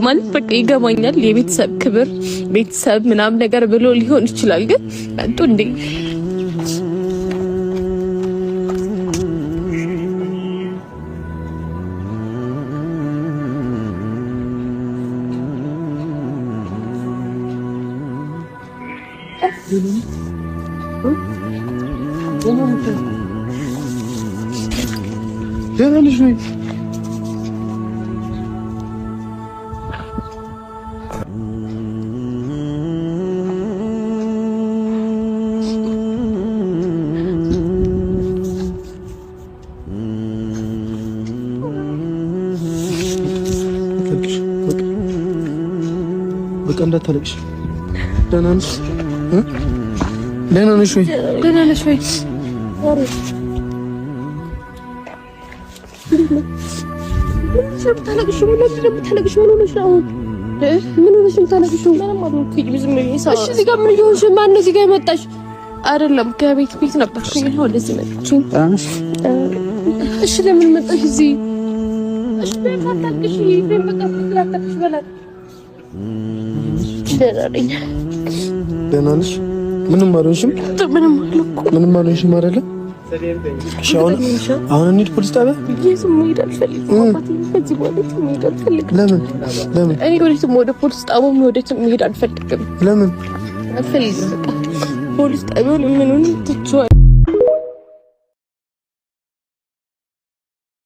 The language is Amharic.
ማለት በቃ ይገባኛል። የቤተሰብ ክብር ቤተሰብ ምናምን ነገር ብሎ ሊሆን ይችላል። ግን አንቱ እንዴ ደህና ነሽ ወይ? በቃ እንዳታለቅሽ። ደህና ነሽ? ደህና ነሽ ወይ? ደህና ነሽ ወይ? አይደለም ከቤት ነበርኩኝ ነው ወደዚህ መጣችኝ። እሺ ለምን መጣሽ እዚህ? እሺ ለማታቅሽ ለማታቅሽ በላት። ደህና ነሽ? ምንም አልሆንሽም? ምንም አልሆንሽም አይደለ? አሁን እንሂድ ፖሊስ ጣቢያ። ለምን? እኔ ወደትም ወደ ፖሊስ ጣቢያም ወደትም መሄድ አልፈልግም። ለምን? አልፈልግም። ፖሊስ ጣቢያውን ምኑን ትቼዋለሁ።